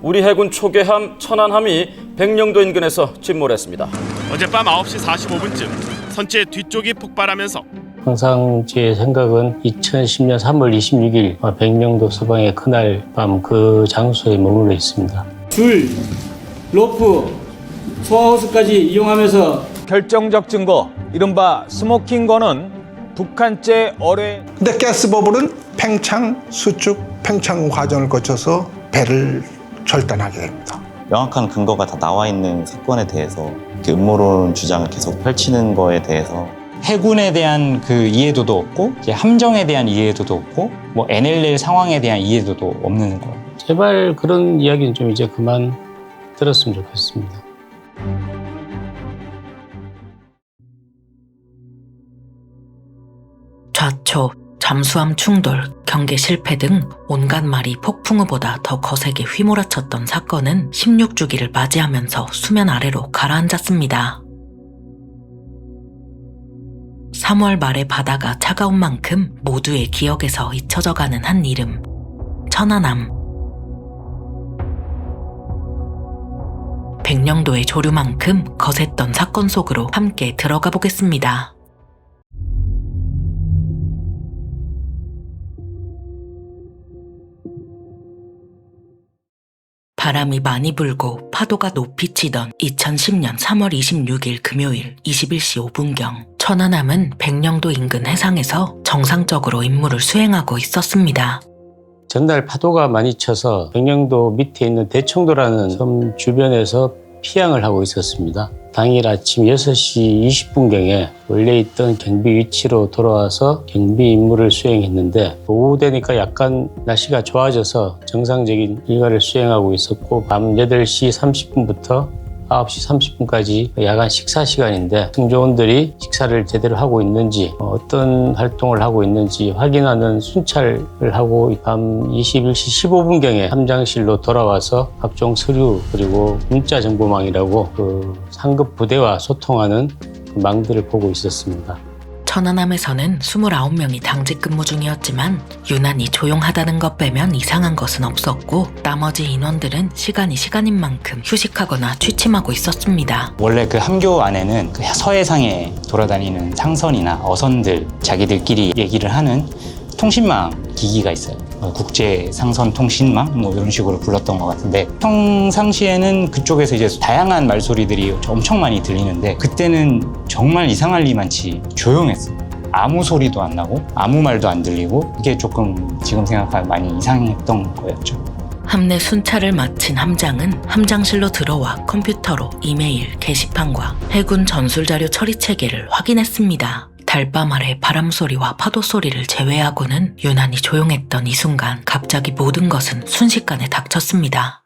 우리 해군 초계함 천안함이 백령도 인근에서 침몰했습니다. 어젯밤 9시 45분쯤 선체 뒤쪽이 폭발하면서 항상 제 생각은 2010년 3월 26일 백령도 서방의 그날 밤 그 장소에 머물러 있습니다. 줄, 로프, 소화호스까지 이용하면서 결정적 증거, 이른바 스모킹건은 북한제 어뢰. 근데 가스버블은 팽창, 수축, 팽창 과정을 거쳐서 배를 절단하게 됩니다. 명확한 근거가 다 나와 있는 사건에 대해서 이렇게 음모론 주장을 계속 펼치는 거에 대해서 해군에 대한 그 이해도도 없고 이제 함정에 대한 이해도도 없고 뭐 NLL 상황에 대한 이해도도 없는 거예요. 제발 그런 이야기는 좀 이제 그만 들었으면 좋겠습니다. 좌초, 잠수함 충돌, 경계 실패 등 온갖 말이 폭풍우보다 더 거세게 휘몰아쳤던 사건은 16주기를 맞이하면서 수면 아래로 가라앉았습니다. 3월 말의 바다가 차가운 만큼 모두의 기억에서 잊혀져가는 한 이름, 천안함. 백령도의 조류만큼 거셌던 사건 속으로 함께 들어가 보겠습니다. 바람이 많이 불고 파도가 높이 치던 2010년 3월 26일 금요일 21시 5분경 천안함은 백령도 인근 해상에서 정상적으로 임무를 수행하고 있었습니다. 전날 파도가 많이 쳐서 백령도 밑에 있는 대청도라는 섬 주변에서 피항을 하고 있었습니다. 당일 아침 6시 20분경에 원래 있던 경비 위치로 돌아와서 경비 임무를 수행했는데 오후 되니까 약간 날씨가 좋아져서 정상적인 일과를 수행하고 있었고 밤 8시 30분부터 9시 30분까지 야간 식사 시간인데 승조원들이 식사를 제대로 하고 있는지 어떤 활동을 하고 있는지 확인하는 순찰을 하고 밤 21시 15분경에 함장실로 돌아와서 각종 서류 그리고 문자 정보망이라고 그 상급 부대와 소통하는 그 망들을 보고 있었습니다. 천안함에서는 29명이 당직 근무 중이었지만 유난히 조용하다는 것 빼면 이상한 것은 없었고 나머지 인원들은 시간이 시간인 만큼 휴식하거나 취침하고 있었습니다. 원래 그 함교 안에는 그 서해상에 돌아다니는 상선이나 어선들 자기들끼리 얘기를 하는 통신망 기기가 있어요. 국제 상선 통신망 뭐 이런 식으로 불렀던 것 같은데 평상시에는 그쪽에서 이제 다양한 말소리들이 엄청 많이 들리는데 그때는 정말 이상할 리만치 조용했어요. 아무 소리도 안 나고 아무 말도 안 들리고 이게 조금 지금 생각하면 많이 이상했던 거였죠. 함내 순찰을 마친 함장은 함장실로 들어와 컴퓨터로 이메일, 게시판과 해군 전술자료 처리 체계를 확인했습니다. 달밤 아래 바람 소리와 파도 소리를 제외하고는 유난히 조용했던 이 순간 갑자기 모든 것은 순식간에 닥쳤습니다.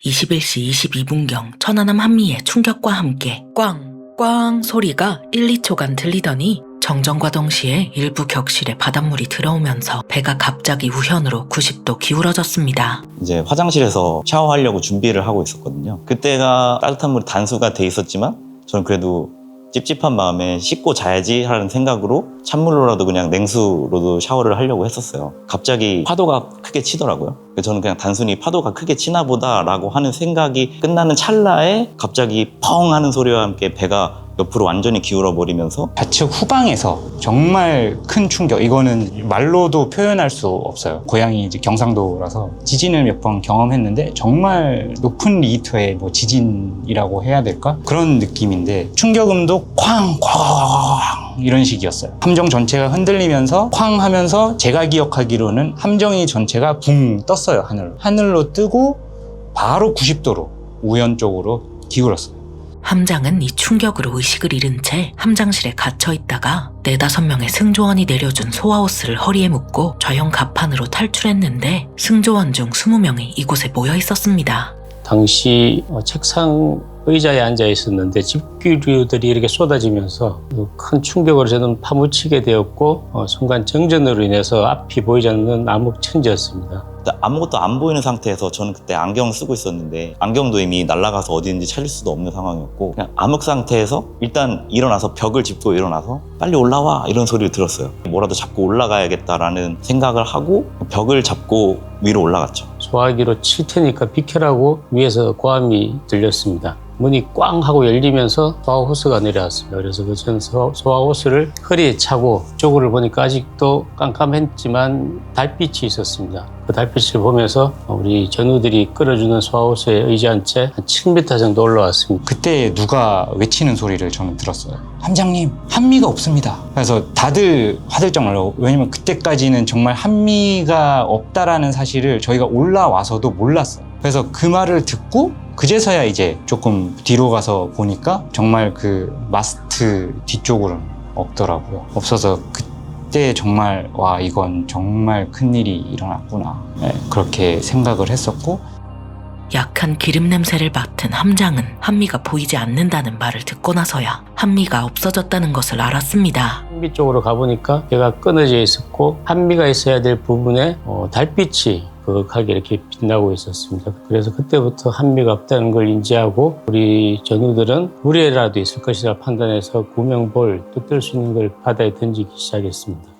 (21시 22분경) 천안함 한미의 충격과 함께 꽝 소리가 1, 2초간 들리더니 정전과 동시에 일부 격실에 바닷물이 들어오면서 배가 갑자기 우현으로 90도 기울어졌습니다. 이제 화장실에서 샤워하려고 준비를 하고 있었거든요. 그때가 따뜻한 물이 단수가 돼 있었지만 저는 그래도 찝찝한 마음에 씻고 자야지 하는 생각으로 찬물로라도 그냥 냉수로도 샤워를 하려고 했었어요. 갑자기 파도가 크게 치더라고요. 저는 그냥 단순히 파도가 크게 치나 보다라고 하는 생각이 끝나는 찰나에 갑자기 펑 하는 소리와 함께 배가 옆으로 완전히 기울어버리면서 좌측 후방에서 정말 큰 충격, 이거는 말로도 표현할 수 없어요. 고향이 이제 경상도라서 지진을 몇 번 경험했는데 정말 높은 리히터의 뭐 지진이라고 해야 될까? 그런 느낌인데 충격음도 쾅 이런 식이었어요. 함정 전체가 흔들리면서 쾅 하면서 제가 기억하기로는 함정이 전체가 붕 떴어요. 하늘로 뜨고 바로 90도로 우현 쪽으로 기울었어요. 함장은 이 충격으로 의식을 잃은 채 함장실에 갇혀 있다가 4-5명의 승조원이 내려준 소화호스를 허리에 묶고 좌형 갑판으로 탈출했는데 승조원 중 20명이 이곳에 모여 있었습니다. 당시 책상 의자에 앉아 있었는데 집기류들이 이렇게 쏟아지면서 큰 충격으로 저는 파묻히게 되었고 순간 정전으로 인해서 앞이 보이지 않는 암흑천지였습니다. 아무것도 안 보이는 상태에서 저는 그때 안경을 쓰고 있었는데 안경도 이미 날아가서 어디 있는지 찾을 수도 없는 상황이었고 그냥 암흑 상태에서 일단 일어나서 벽을 짚고 일어나서 빨리 올라와 이런 소리를 들었어요. 뭐라도 잡고 올라가야겠다라는 생각을 하고 벽을 잡고 위로 올라갔죠. 소화기로 칠 테니까 비켜라고 위에서 고함이 들렸습니다. 문이 꽝 하고 열리면서 소화호스가 내려왔습니다. 그래서 그 전 소화호스를 허리에 차고 쪽을 보니까 아직도 깜깜했지만 달빛이 있었습니다. 그 달빛을 보면서 우리 전우들이 끌어주는 소화호스에 의지한 채 한 7m 정도 올라왔습니다. 그때 누가 외치는 소리를 저는 들었어요. 함장님, 한미가 없습니다. 그래서 다들 화들짝 놀라고, 왜냐면 그때까지는 정말 한미가 없다라는 사실을 저희가 올라와서도 몰랐어요. 그래서 그 말을 듣고 그제서야 이제 조금 뒤로 가서 보니까 정말 그 마스트 뒤쪽으로는 없더라고요. 없어서 그때 정말 와, 이건 정말 큰일이 일어났구나, 네, 그렇게 생각을 했었고, 약한 기름 냄새를 맡은 함장은 한미가 보이지 않는다는 말을 듣고 나서야 한미가 없어졌다는 것을 알았습니다. 한미 쪽으로 가보니까 배가 끊어져 있었고 한미가 있어야 될 부분에 달빛이 그윽하게 이렇게 빛나고 있었습니다. 그래서 그때부터 한미가 없다는 걸 인지하고 우리 전우들은 물에라도 있을 것이라 판단해서 구명볼, 또 뜰 수 있는 걸 바다에 던지기 시작했습니다.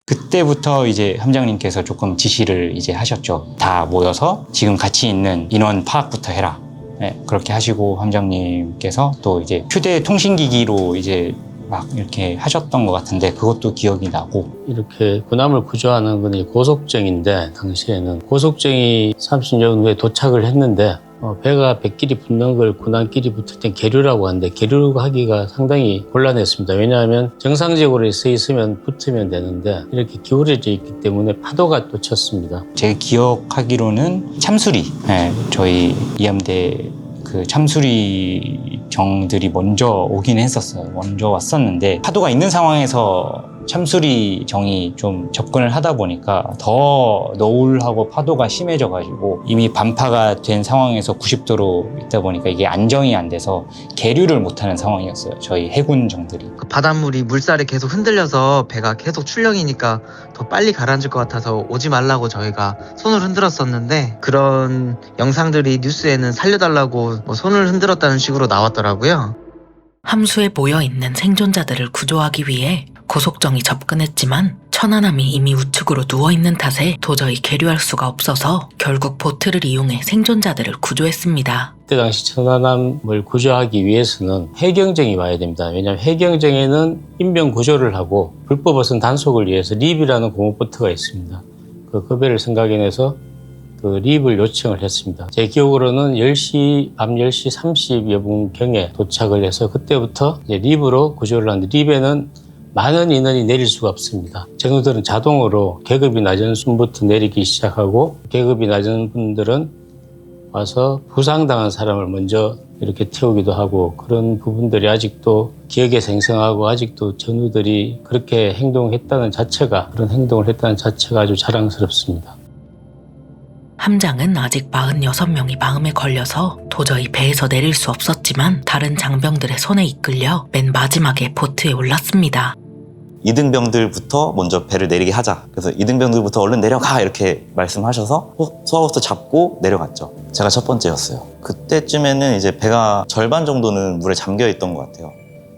그때부터 이제 함장님께서 조금 지시를 이제 하셨죠. 다 모여서 지금 같이 있는 인원 파악부터 해라. 네, 그렇게 하시고 함장님께서 또 이제 휴대 통신기기로 이제 막 이렇게 하셨던 것 같은데 그것도 기억이 나고, 이렇게 군함을 구조하는 건 고속정인데 당시에는 고속정이 30년 후에 도착을 했는데 배가 배끼리 붙는 걸 군함끼리 붙을 땐 계류라고 하는데 계류하기가 상당히 곤란했습니다. 왜냐하면 정상적으로 서 있으면 붙으면 되는데 이렇게 기울어져 있기 때문에 파도가 또 쳤습니다. 제가 기억하기로는 참수리, 네, 저희 이함대 그 참수리정들이 먼저 오긴 했었어요. 먼저 왔었는데 파도가 있는 상황에서 참수리정이 좀 접근을 하다 보니까 더 너울하고 파도가 심해져가지고 이미 반파가 된 상황에서 90도로 있다 보니까 이게 안정이 안 돼서 계류를 못하는 상황이었어요. 저희 해군정들이. 그 바닷물이 물살에 계속 흔들려서 배가 계속 출렁이니까 더 빨리 가라앉을 것 같아서 오지 말라고 저희가 손을 흔들었었는데, 그런 영상들이 뉴스에는 살려달라고 뭐 손을 흔들었다는 식으로 나왔더라고요. 함수에 모여있는 생존자들을 구조하기 위해 고속정이 접근했지만 천안함이 이미 우측으로 누워있는 탓에 도저히 계류할 수가 없어서 결국 보트를 이용해 생존자들을 구조했습니다. 그때 당시 천안함을 구조하기 위해서는 해경정이 와야 됩니다. 왜냐하면 해경정에는 인명 구조를 하고 불법 어선 단속을 위해서 립이라는 공업보트가 있습니다. 그 배를 생각해내서 그 립을 요청을 했습니다. 제 기억으로는 밤 10시 30여 분경에 도착을 해서 그때부터 이제 립으로 구조를 하는데, 립에는 많은 인원이 내릴 수가 없습니다. 전우들은 자동으로 계급이 낮은 순부터 내리기 시작하고, 계급이 낮은 분들은 와서 부상당한 사람을 먼저 이렇게 태우기도 하고, 그런 부분들이 아직도 기억에 생생하고 아직도 전우들이 그렇게 행동했다는 자체가, 그런 행동을 했다는 자체가 아주 자랑스럽습니다. 함장은 아직 46명이 마음에 걸려서 도저히 배에서 내릴 수 없었지만 다른 장병들의 손에 이끌려 맨 마지막에 보트에 올랐습니다. 이등병들부터 먼저 배를 내리게 하자. 그래서 이등병들부터 얼른 내려가 이렇게 말씀하셔서 소화호스 잡고 내려갔죠. 제가 첫 번째였어요. 그때쯤에는 이제 배가 절반 정도는 물에 잠겨 있던 것 같아요.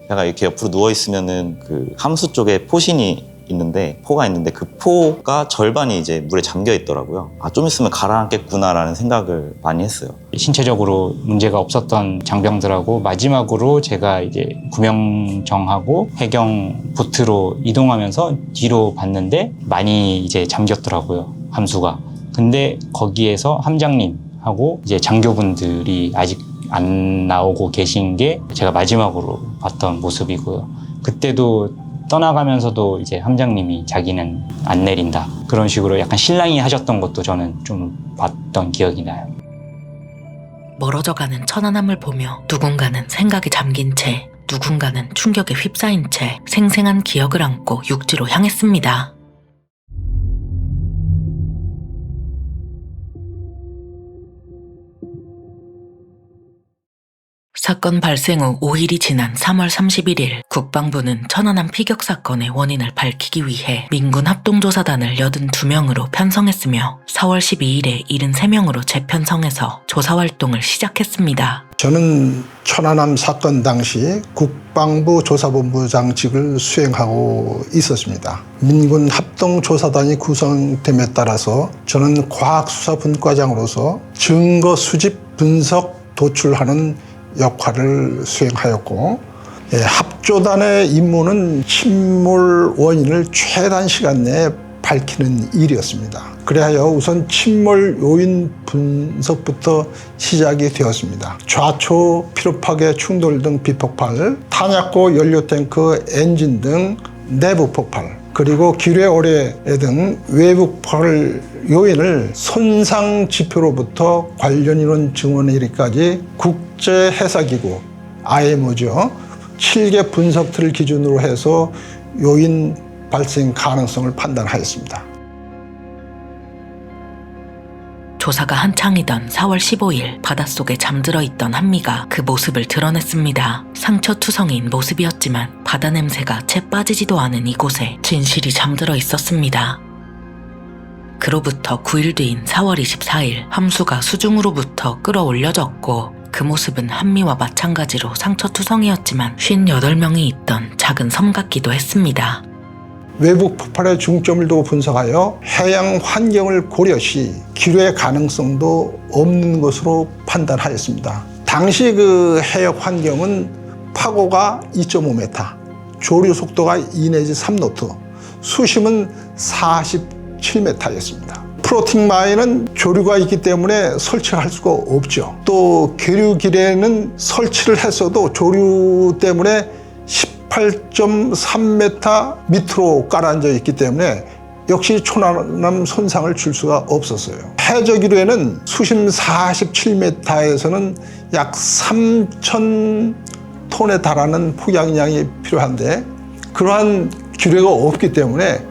배가 이렇게 옆으로 누워 있으면은 그 함수 쪽에 포가 있는데 그 포가 절반이 이제 물에 잠겨 있더라고요. 좀 있으면 가라앉겠구나라는 생각을 많이 했어요. 신체적으로 문제가 없었던 장병들하고 마지막으로 제가 이제 구명정하고 해경 보트로 이동하면서 뒤로 봤는데 많이 이제 잠겼더라고요, 함수가. 근데 거기에서 함장님하고 이제 장교분들이 아직 안 나오고 계신 게 제가 마지막으로 봤던 모습이고요. 그때도 떠나가면서도 이제 함장님이 자기는 안 내린다, 그런 식으로 약간 실랑이 하셨던 것도 저는 좀 봤던 기억이 나요. 멀어져가는 천안함을 보며 누군가는 생각에 잠긴 채, 누군가는 충격에 휩싸인 채 생생한 기억을 안고 육지로 향했습니다. 사건 발생 후 5일이 지난 3월 31일 국방부는 천안함 피격 사건의 원인을 밝히기 위해 민군 합동조사단을 82명으로 편성했으며 4월 12일에 73명으로 재편성해서 조사활동을 시작했습니다. 저는 천안함 사건 당시 국방부 조사본부장직을 수행하고 있었습니다. 민군 합동조사단이 구성됨에 따라서 저는 과학수사분과장으로서 증거 수집, 분석, 도출하는 역할을 수행하였고, 합조단의 임무는 침몰 원인을 최단 시간 내에 밝히는 일이었습니다. 그래야 우선 침몰 요인 분석부터 시작이 되었습니다. 좌초 피로파괴 충돌 등 비폭발, 탄약고 연료탱크 엔진 등 내부 폭발, 그리고 기뢰 오래 등 외부 폭발 요인을 손상 지표로부터 관련 인원 증언 일까지 국제해사기구 IMO죠. 7개 분석틀을 기준으로 해서 요인 발생 가능성을 판단하였습니다. 조사가 한창이던 4월 15일 바닷속에 잠들어 있던 한미가 그 모습을 드러냈습니다. 상처투성이인 모습이었지만 바다 냄새가 채 빠지지도 않은 이곳에 진실이 잠들어 있었습니다. 그로부터 9일 뒤인 4월 24일 함수가 수중으로부터 끌어올려졌고 그 모습은 한미와 마찬가지로 상처투성이었지만 58명이 있던 작은 섬 같기도 했습니다. 외부 폭발의 중점을 두고 분석하여 해양 환경을 고려시 기뢰 가능성도 없는 것으로 판단하였습니다. 당시 그 해역 환경은 파고가 2.5m, 조류 속도가 2 내지 3노트, 수심은 47m였습니다. 플로팅 마인은 조류가 있기 때문에 설치할 수가 없죠. 또 계류 기뢰는 설치를 했어도 조류 때문에 18.3m 밑으로 깔아앉아 있기 때문에 역시 초나남 손상을 줄 수가 없었어요. 해저 기뢰는 수심 47m에서는 약 3,000톤에 달하는 폭약량이 필요한데 그러한 기뢰가 없기 때문에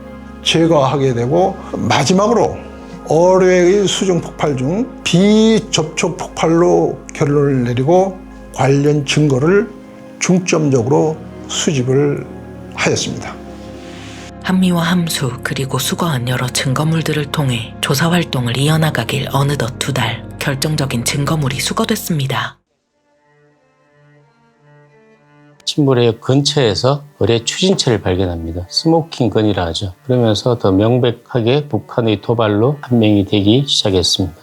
제거하게 되고, 마지막으로 어뢰의 수중 폭발 중 비접촉 폭발로 결론을 내리고 관련 증거를 중점적으로 수집을 하였습니다. 한미와 함수 그리고 수거한 여러 증거물들을 통해 조사 활동을 이어나가길 어느덧 2달, 결정적인 증거물이 수거됐습니다. 침몰의 근처에서 어뢰 추진체를 발견합니다. 스모킹 건이라 하죠. 그러면서 더 명백하게 북한의 도발로 판명이 되기 시작했습니다.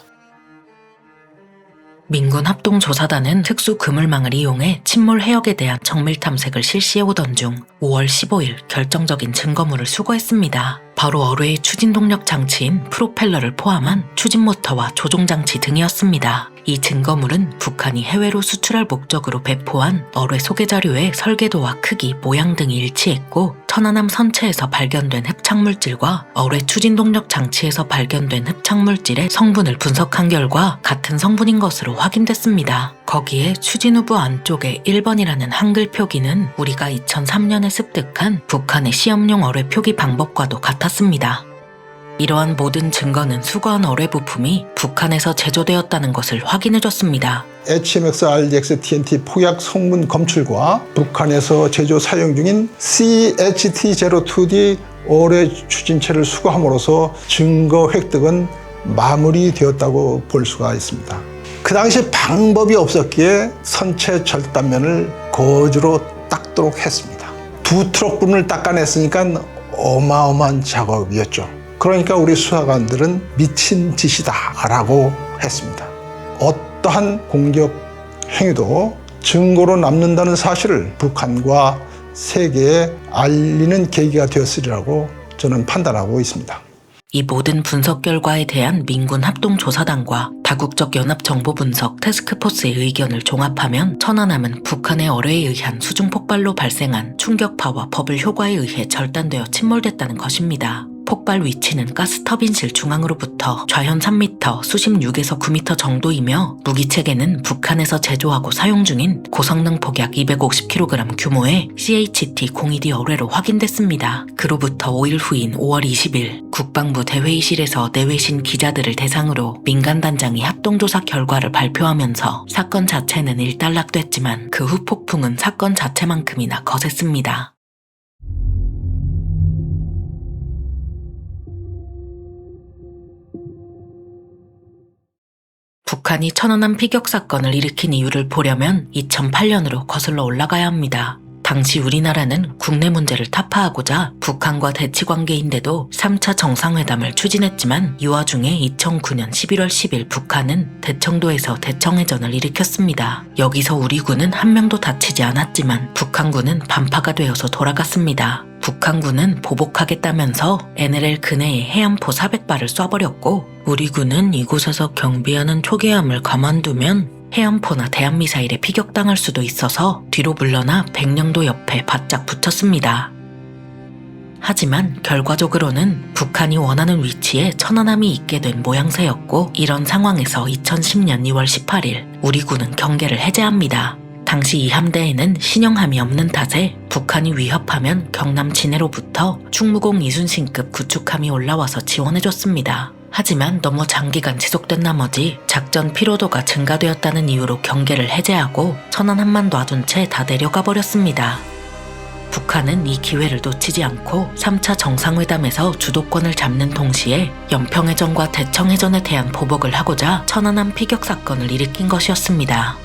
민군 합동조사단은 특수 그물망을 이용해 침몰 해역에 대한 정밀 탐색을 실시해오던 중 5월 15일 결정적인 증거물을 수거했습니다. 바로 어뢰의 추진 동력 장치인 프로펠러를 포함한 추진 모터와 조종 장치 등이었습니다. 이 증거물은 북한이 해외로 수출할 목적으로 배포한 어뢰 소개 자료의 설계도와 크기, 모양 등이 일치했고, 천안함 선체에서 발견된 흡착물질과 어뢰 추진 동력 장치에서 발견된 흡착물질의 성분을 분석한 결과 같은 성분인 것으로 확인됐습니다. 거기에 추진후부 안쪽에 1번이라는 한글 표기는 우리가 2003년에 습득한 북한의 시험용 어뢰 표기 방법과도 같았습니다. 이러한 모든 증거는 수거한 어뢰 부품이 북한에서 제조되었다는 것을 확인해줬습니다. HMX, RDX, TNT 폭약 성분 검출과 북한에서 제조 사용 중인 CHT-02D 어뢰 추진체를 수거함으로써 증거 획득은 마무리되었다고 볼 수가 있습니다. 그 당시 방법이 없었기에 선체 절단면을 거즈로 닦도록 했습니다. 2트럭분을 닦아냈으니까 어마어마한 작업이었죠. 그러니까 우리 수사관들은 미친 짓이다 라고 했습니다. 어떠한 공격 행위도 증거로 남는다는 사실을 북한과 세계에 알리는 계기가 되었으리라고 저는 판단하고 있습니다. 이 모든 분석 결과에 대한 민군 합동조사단과 다국적 연합정보분석 태스크포스의 의견을 종합하면 천안함은 북한의 어뢰에 의한 수중 폭발로 발생한 충격파와 버블 효과에 의해 절단되어 침몰됐다는 것입니다. 폭발 위치는 가스터빈실 중앙으로부터 좌현 3m, 수심 6에서 9m 정도이며 무기체계는 북한에서 제조하고 사용 중인 고성능 폭약 250kg 규모의 CHT-02D 어뢰로 확인됐습니다. 그로부터 5일 후인 5월 20일 국방부 대회의실에서 내외신 기자들을 대상으로 민간단장이 합동조사 결과를 발표하면서 사건 자체는 일단락됐지만 그 후 폭풍은 사건 자체만큼이나 거셌습니다. 북한이 천안함 피격 사건을 일으킨 이유를 보려면 2008년으로 거슬러 올라가야 합니다. 당시 우리나라는 국내 문제를 타파하고자 북한과 대치 관계인데도 3차 정상회담을 추진했지만 이 와중에 2009년 11월 10일 북한은 대청도에서 대청해전을 일으켰습니다. 여기서 우리 군은 한 명도 다치지 않았지만 북한군은 반파가 되어서 돌아갔습니다. 북한군은 보복하겠다면서 NLL 근해에 해안포 400발을 쏴버렸고 우리 군은 이곳에서 경비하는 초계함을 가만두면 해안포나 대한미사일에 피격당할 수도 있어서 뒤로 물러나 백령도 옆에 바짝 붙였습니다. 하지만 결과적으로는 북한이 원하는 위치에 천안함이 있게 된 모양새였고 이런 상황에서 2010년 2월 18일 우리 군은 경계를 해제합니다. 당시 이 함대에는 신형함이 없는 탓에 북한이 위협하면 경남 진해로부터 충무공 이순신급 구축함이 올라와서 지원해줬습니다. 하지만 너무 장기간 지속된 나머지 작전 피로도가 증가되었다는 이유로 경계를 해제하고 천안함만 놔둔 채 다 내려가 버렸습니다. 북한은 이 기회를 놓치지 않고 3차 정상회담에서 주도권을 잡는 동시에 연평해전과 대청해전에 대한 보복을 하고자 천안함 피격 사건을 일으킨 것이었습니다.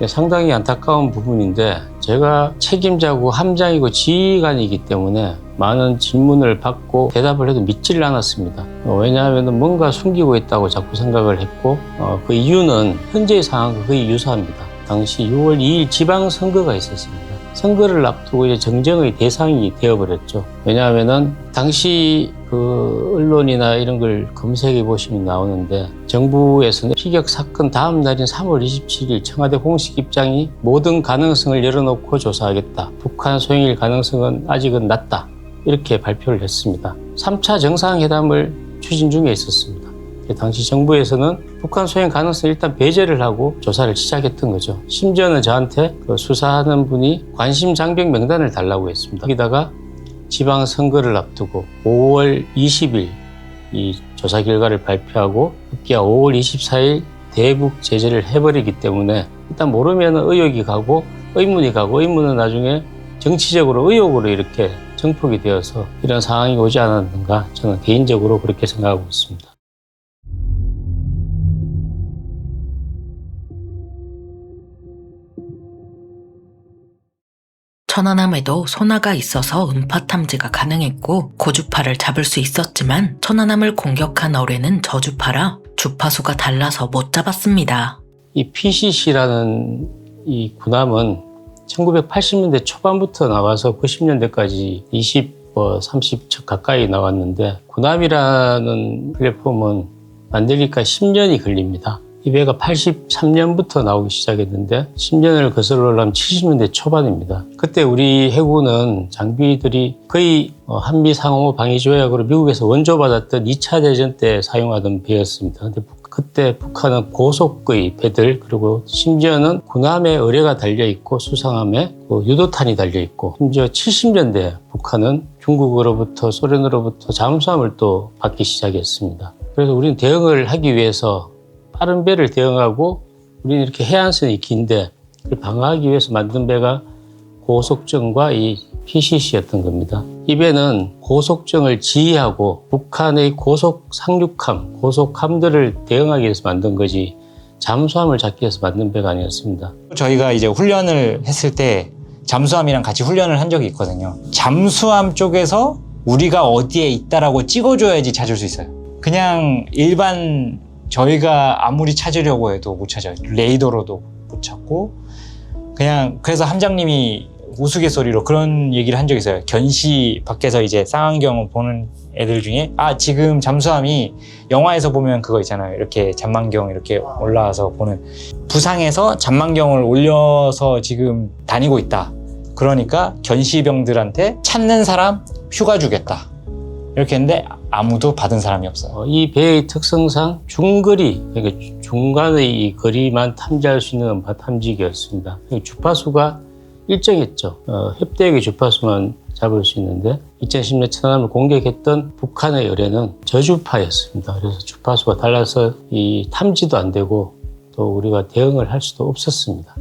상당히 안타까운 부분인데 제가 책임자고 함장이고 지휘관이기 때문에 많은 질문을 받고 대답을 해도 믿지를 않았습니다. 왜냐하면 뭔가 숨기고 있다고 자꾸 생각을 했고 그 이유는 현재의 상황과 거의 유사합니다. 당시 6월 2일 지방선거가 있었습니다. 선거를 앞두고 이제 정쟁의 대상이 되어버렸죠. 왜냐하면은 당시 그 언론이나 이런 걸 검색해 보시면 나오는데 정부에서는 피격 사건 다음 날인 3월 27일 청와대 공식 입장이 모든 가능성을 열어놓고 조사하겠다. 북한 소행일 가능성은 아직은 낮다. 이렇게 발표를 했습니다. 3차 정상회담을 추진 중에 있었습니다. 당시 정부에서는 북한 소행 가능성 일단 배제를 하고 조사를 시작했던 거죠. 심지어는 저한테 그 수사하는 분이 관심 장병 명단을 달라고 했습니다. 거기다가 지방선거를 앞두고 5월 20일 이 조사 결과를 발표하고 급기야 5월 24일 대북 제재를 해버리기 때문에 일단 모르면 의혹이 가고 의문이 가고 의문은 나중에 정치적으로 의혹으로 이렇게 정폭이 되어서 이런 상황이 오지 않았는가 저는 개인적으로 그렇게 생각하고 있습니다. 천안함에도 소나가 있어서 음파 탐지가 가능했고 고주파를 잡을 수 있었지만 천안함을 공격한 어뢰는 저주파라 주파수가 달라서 못 잡았습니다. 이 PCC라는 이 군함은 1980년대 초반부터 나와서 90년대까지 30척 가까이 나왔는데 군함이라는 플랫폼은 만들기까 10년이 걸립니다. 이 배가 83년부터 나오기 시작했는데 10년을 거슬러 올라가면 70년대 초반입니다. 그때 우리 해군은 장비들이 거의 한미 상호 방위 조약으로 미국에서 원조받았던 2차 대전 때 사용하던 배였습니다. 근데 그때 북한은 고속의 배들 그리고 심지어는 군함에 의뢰가 달려있고 수상함에 유도탄이 달려있고 심지어 70년대 북한은 중국으로부터 소련으로부터 잠수함을 또 받기 시작했습니다. 그래서 우리는 대응을 하기 위해서 빠른 배를 대응하고 우리는 이렇게 해안선이 긴데 그걸 방어하기 위해서 만든 배가 고속정과 이 PCC였던 겁니다. 이 배는 고속정을 지휘하고 북한의 고속 상륙함, 고속함들을 대응하기 위해서 만든 거지 잠수함을 잡기 위해서 만든 배가 아니었습니다. 저희가 이제 훈련을 했을 때 잠수함이랑 같이 훈련을 한 적이 있거든요. 잠수함 쪽에서 우리가 어디에 있다라고 찍어줘야지 찾을 수 있어요. 그냥 일반 저희가 아무리 찾으려고 해도 못 찾아요. 레이더로도 못 찾고 그냥 그래서 함장님이 우스갯소리로 그런 얘기를 한 적이 있어요. 견시 밖에서 이제 쌍안경을 보는 애들 중에 지금 잠수함이 영화에서 보면 그거 있잖아요. 이렇게 잠망경 이렇게 올라와서 보는 부상해서 잠망경을 올려서 지금 다니고 있다. 그러니까 견시병들한테 찾는 사람 휴가 주겠다. 이렇게 했는데 아무도 받은 사람이 없어요. 이 배의 특성상 중거리, 그러니까 중간의 이 거리만 탐지할 수 있는 음파 탐지기였습니다. 주파수가 일정했죠. 협대역의 주파수만 잡을 수 있는데 2010년 천안함을 공격했던 북한의 의뢰는 저주파였습니다. 그래서 주파수가 달라서 이 탐지도 안 되고 또 우리가 대응을 할 수도 없었습니다.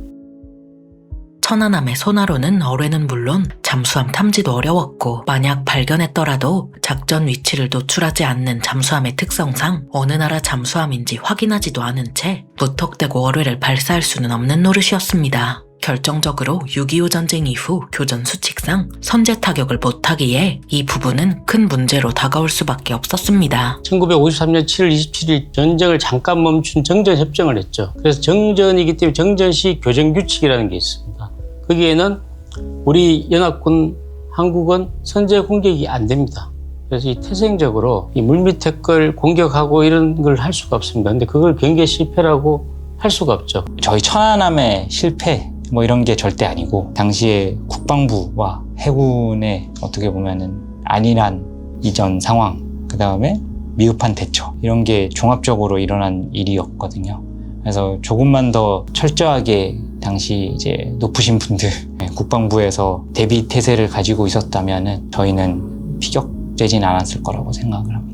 천안함의 소나로는 어뢰는 물론 잠수함 탐지도 어려웠고, 만약 발견했더라도 작전 위치를 노출하지 않는 잠수함의 특성상 어느 나라 잠수함인지 확인하지도 않은 채 무턱대고 어뢰를 발사할 수는 없는 노릇이었습니다. 결정적으로 6.25 전쟁 이후 교전 수칙상 선제 타격을 못하기에 이 부분은 큰 문제로 다가올 수밖에 없었습니다. 1953년 7월 27일 전쟁을 잠깐 멈춘 정전협정을 했죠. 그래서 정전이기 때문에 정전시 교전규칙이라는 게 있습니다. 거기에는 우리 연합군 한국은 선제 공격이 안 됩니다. 그래서 이 태생적으로 이 물밑에 걸 공격하고 이런 걸 할 수가 없습니다. 근데 그걸 경계 실패라고 할 수가 없죠. 저희 천안함의 실패 뭐 이런 게 절대 아니고, 당시에 국방부와 해군의 어떻게 보면은 안일한 이전 상황, 그 다음에 미흡한 대처, 이런 게 종합적으로 일어난 일이었거든요. 그래서 조금만 더 철저하게 당시 이제 높으신 분들, 국방부에서 대비 태세를 가지고 있었다면은 저희는 피격되진 않았을 거라고 생각을 합니다.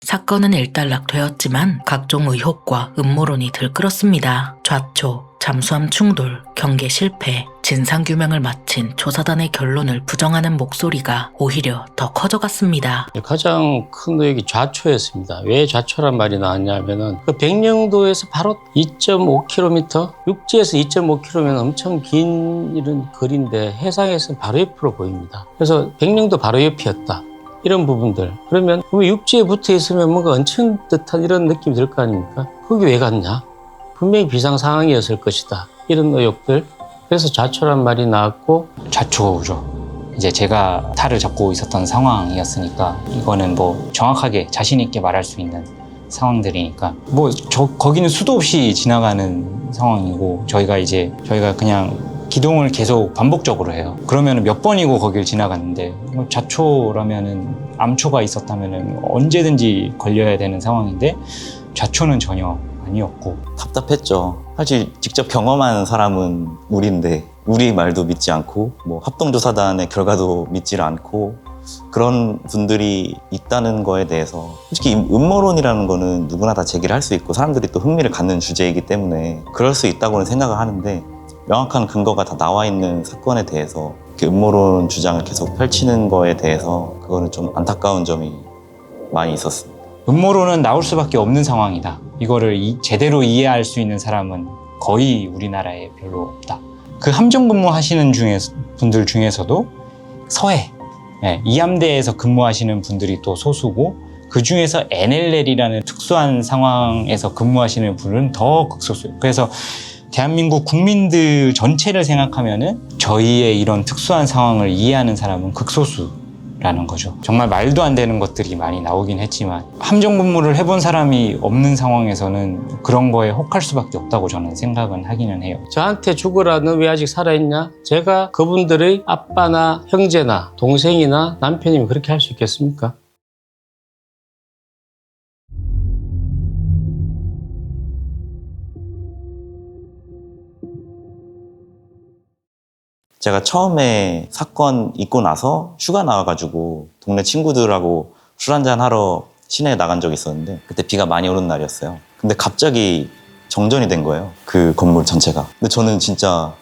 사건은 일단락되었지만 각종 의혹과 음모론이 들끓었습니다. 좌초, 잠수함 충돌, 경계 실패, 진상규명을 마친 조사단의 결론을 부정하는 목소리가 오히려 더 커져갔습니다. 가장 큰 의혹이 좌초였습니다. 왜 좌초란 말이 나왔냐면은 그 백령도에서 바로 2.5km, 육지에서 2.5km면 엄청 긴 이런 거리인데 해상에서는 바로 옆으로 보입니다. 그래서 백령도 바로 옆이었다. 이런 부분들. 그러면 육지에 붙어 있으면 뭔가 얹힌 듯한 이런 느낌이 들 거 아닙니까? 거기 왜 갔냐? 분명히 비상 상황이었을 것이다. 이런 의혹들. 그래서 좌초란 말이 나왔고, 좌초죠. 이제 제가 탈을 잡고 있었던 상황이었으니까 이거는 뭐 정확하게 자신 있게 말할 수 있는 상황들이니까 뭐 거기는 수도 없이 지나가는 상황이고, 저희가 그냥 기동을 계속 반복적으로 해요. 그러면 몇 번이고 거길 지나갔는데, 좌초라면은 암초가 있었다면은 언제든지 걸려야 되는 상황인데 좌초는 전혀 아니었고. 답답했죠. 사실 직접 경험한 사람은 우리인데 우리 말도 믿지 않고, 뭐 합동조사단의 결과도 믿지를 않고, 그런 분들이 있다는 거에 대해서 솔직히 음모론이라는 거는 누구나 다 제기를 할 수 있고 사람들이 또 흥미를 갖는 주제이기 때문에 그럴 수 있다고는 생각을 하는데, 명확한 근거가 다 나와 있는 사건에 대해서 이렇게 음모론 주장을 계속 펼치는 거에 대해서 그거는 좀 안타까운 점이 많이 있었습니다. 음모론은 나올 수밖에 없는 상황이다. 이거를 제대로 이해할 수 있는 사람은 거의 우리나라에 별로 없다. 그 함정 근무하시는 분들 중에서도 서해, 이 함대에서 근무하시는 분들이 또 소수고, 그 중에서 NLL이라는 특수한 상황에서 근무하시는 분은 더 극소수예요. 그래서 대한민국 국민들 전체를 생각하면은 저희의 이런 특수한 상황을 이해하는 사람은 극소수라는 거죠. 정말 말도 안 되는 것들이 많이 나오긴 했지만, 함정 근무를 해본 사람이 없는 상황에서는 그런 거에 혹할 수밖에 없다고 저는 생각은 하기는 해요. 저한테 죽어라, 너 왜 아직 살아있냐? 제가 그분들의 아빠나 형제나 동생이나 남편이면 그렇게 할 수 있겠습니까? 제가 처음에 사건 있고 나서 휴가 나와가지고 동네 친구들하고 술 한잔 하러 시내에 나간 적이 있었는데, 그때 비가 많이 오는 날이었어요. 근데 갑자기 정전이 된 거예요, 그 건물 전체가. 근데 저는 진짜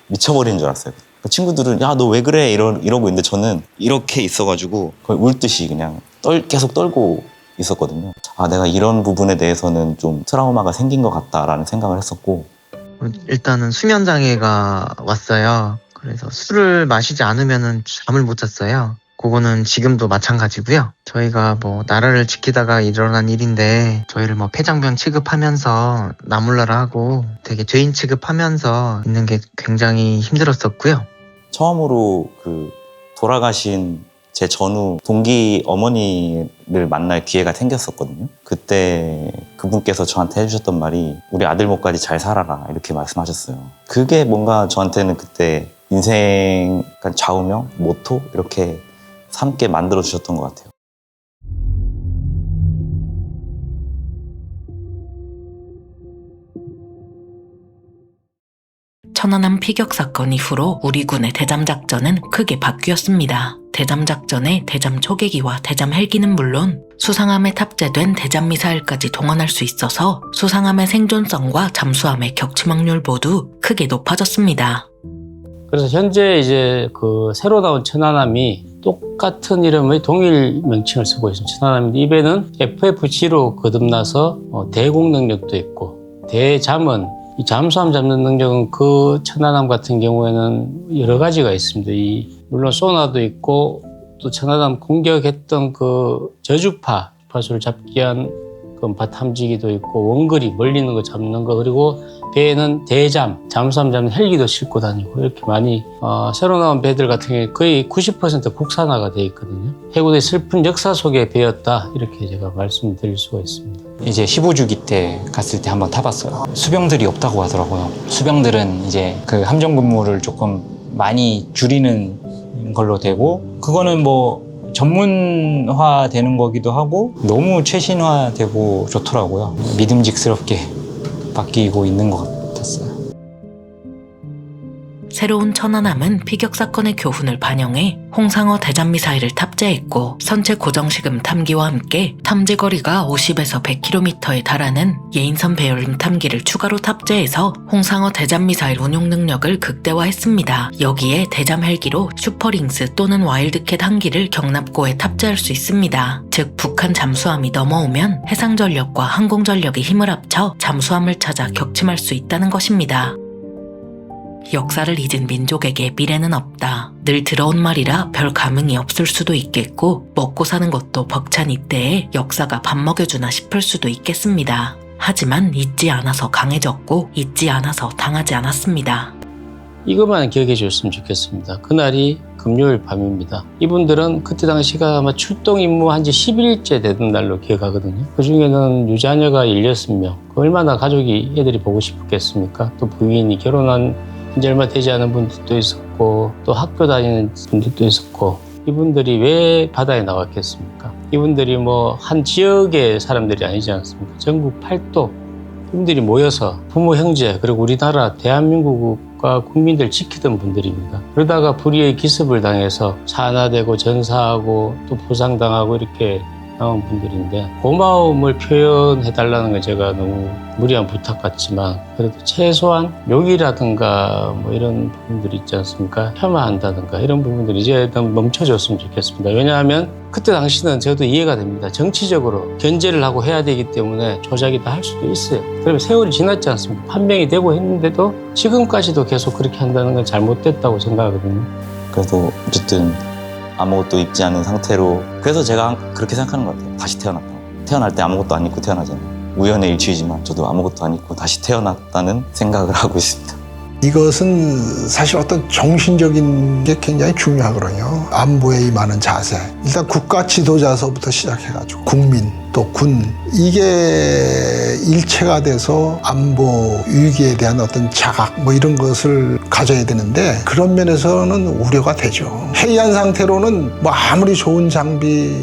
미쳐버리는 줄 알았어요. 친구들은 야, 너 왜 그래? 이러고 있는데 저는 이렇게 있어가지고 거의 울 듯이 그냥 계속 떨고 있었거든요. 아, 내가 이런 부분에 대해서는 좀 트라우마가 생긴 것 같다라는 생각을 했었고. 일단은 수면장애가 왔어요. 그래서 술을 마시지 않으면 잠을 못 잤어요. 그거는 지금도 마찬가지고요. 저희가 뭐 나라를 지키다가 일어난 일인데, 저희를 뭐 폐장병 취급하면서 나몰라라 하고 되게 죄인 취급하면서 있는 게 굉장히 힘들었었고요. 처음으로 그 돌아가신 제 전후 동기 어머니를 만날 기회가 생겼었거든요. 그때 그분께서 저한테 해주셨던 말이 우리 아들 목까지 잘 살아라 이렇게 말씀하셨어요. 그게 뭔가 저한테는 그때 인생 좌우명, 모토 이렇게 삼게 만들어주셨던 것 같아요. 천안함 피격 사건 이후로 우리 군의 대잠 작전은 크게 바뀌었습니다. 대잠 작전의 대잠 초계기와 대잠 헬기는 물론 수상함에 탑재된 대잠 미사일까지 동원할 수 있어서 수상함의 생존성과 잠수함의 격침 확률 모두 크게 높아졌습니다. 그래서 현재 이제 그 새로 나온 천안함이 똑같은 이름의 동일 명칭을 쓰고 있습니다. 천안함인데 이 배는 FFG로 거듭나서 대공 능력도 있고, 대잠은 이 잠수함 잡는 능력은 그 천안함 같은 경우에는 여러 가지가 있습니다. 물론 소나도 있고 또 천안함 공격했던 그 저주파 주파수를 잡기 위한 금파 탐지기도 있고, 원거리 멀리 있는 거 잡는 거, 그리고 배에는 대잠, 잠수함 잡는 헬기도 싣고 다니고, 이렇게 많이 새로 나온 배들 같은 경우에 거의 90% 국산화가 되어 있거든요. 해군의 슬픈 역사 속의 배였다, 이렇게 제가 말씀드릴 수가 있습니다. 이제 15주기 때 갔을 때 한번 타봤어요. 수병들이 없다고 하더라고요. 수병들은 이제 그 함정 근무를 조금 많이 줄이는 걸로 되고, 그거는 뭐 전문화 되는 거기도 하고 너무 최신화되고 좋더라고요. 믿음직스럽게 바뀌고 있는 것 같았어요. 새로운 천안함은 피격 사건의 교훈을 반영해 홍상어 대잠 미사일을 탑재했고, 선체 고정시금 탐기와 함께 탐지 거리가 50에서 100km에 달하는 예인선 배열림 탐기를 추가로 탑재해서 홍상어 대잠 미사일 운용 능력을 극대화했습니다. 여기에 대잠 헬기로 슈퍼링스 또는 와일드캣 한 기를 경납고에 탑재할 수 있습니다. 즉 북한 잠수함이 넘어오면 해상전력과 항공전력이 힘을 합쳐 잠수함을 찾아 격침할 수 있다는 것입니다. 역사를 잊은 민족에게 미래는 없다. 늘 들어온 말이라 별 감흥이 없을 수도 있겠고, 먹고 사는 것도 벅찬 이때에 역사가 밥 먹여주나 싶을 수도 있겠습니다. 하지만 잊지 않아서 강해졌고 잊지 않아서 당하지 않았습니다. 이것만 기억해 주셨으면 좋겠습니다. 그날이 금요일 밤입니다. 이분들은 그때 당시가 아마 출동 임무한 지 10일째 되던 날로 기억하거든요. 그 중에는 유자녀가 16명. 얼마나 가족이 애들이 보고 싶겠습니까? 또 부인이 결혼한 이제 얼마 되지 않은 분들도 있었고, 또 학교 다니는 분들도 있었고, 이분들이 왜 바다에 나왔겠습니까? 이분들이 뭐 한 지역의 사람들이 아니지 않습니까? 전국 8도 이분들이 모여서 부모, 형제, 그리고 우리나라 대한민국과 국민들 지키던 분들입니다. 그러다가 불의의 기습을 당해서 산화되고 전사하고 또 부상당하고 이렇게 나온 분들인데, 고마움을 표현해달라는 건 제가 너무 무리한 부탁 같지만, 그래도 최소한 욕이라든가 뭐 이런 부분들이 있지 않습니까? 폄하한다든가 이런 부분들이 이제 멈춰줬으면 좋겠습니다. 왜냐하면 그때 당시는 저도 이해가 됩니다. 정치적으로 견제를 하고 해야 되기 때문에 조작이 다 할 수도 있어요. 그러면 세월이 지났지 않습니까? 판명이 되고 했는데도 지금까지도 계속 그렇게 한다는 건 잘못됐다고 생각하거든요. 그래도 어쨌든 아무것도 입지 않은 상태로, 그래서 제가 그렇게 생각하는 것 같아요. 다시 태어났다. 태어날 때 아무것도 안 입고 태어나잖아요. 우연의 일치이지만 저도 아무것도 안 입고 다시 태어났다는 생각을 하고 있습니다. 이것은 사실 어떤 정신적인 게 굉장히 중요하거든요. 안보에 임하는 자세. 일단 국가 지도자서부터 시작해가지고 국민, 또 군, 이게 일체가 돼서 안보 위기에 대한 어떤 자각 뭐 이런 것을 가져야 되는데, 그런 면에서는 우려가 되죠. 해이한 상태로는 뭐 아무리 좋은 장비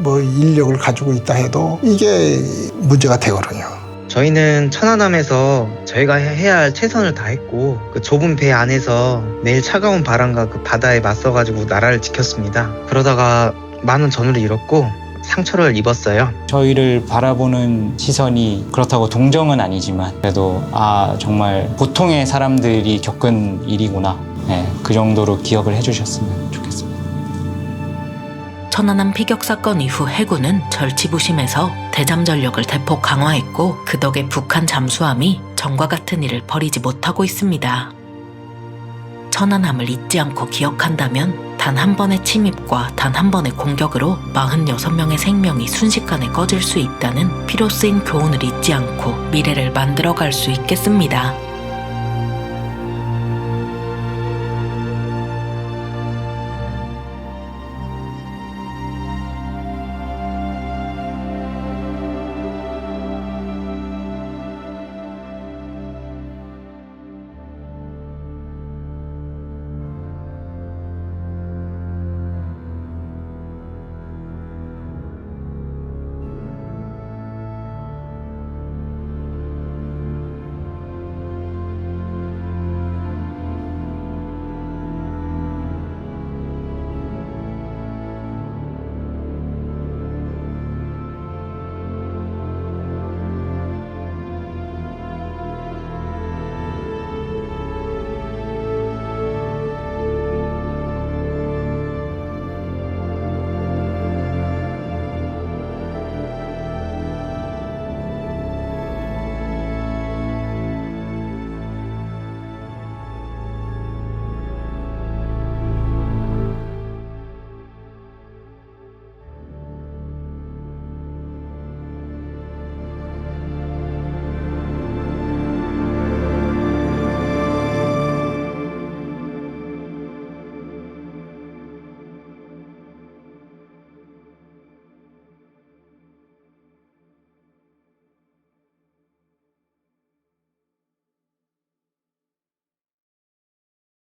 뭐 인력을 가지고 있다 해도 이게 문제가 되거든요. 저희는 천안함에서 저희가 해야 할 최선을 다했고, 그 좁은 배 안에서 매일 차가운 바람과 그 바다에 맞서가지고 나라를 지켰습니다. 그러다가 많은 전우를 잃었고 상처를 입었어요. 저희를 바라보는 시선이 그렇다고 동정은 아니지만, 그래도 정말 보통의 사람들이 겪은 일이구나, 그 정도로 기억을 해주셨으면 좋겠습니다. 천안함 피격 사건 이후 해군은 절치부심해서 대잠 전력을 대폭 강화했고, 그 덕에 북한 잠수함이 전과 같은 일을 벌이지 못하고 있습니다. 천안함을 잊지 않고 기억한다면 단 한 번의 침입과 단 한 번의 공격으로 46명의 생명이 순식간에 꺼질 수 있다는 피로 쓰인 교훈을 잊지 않고 미래를 만들어갈 수 있겠습니다.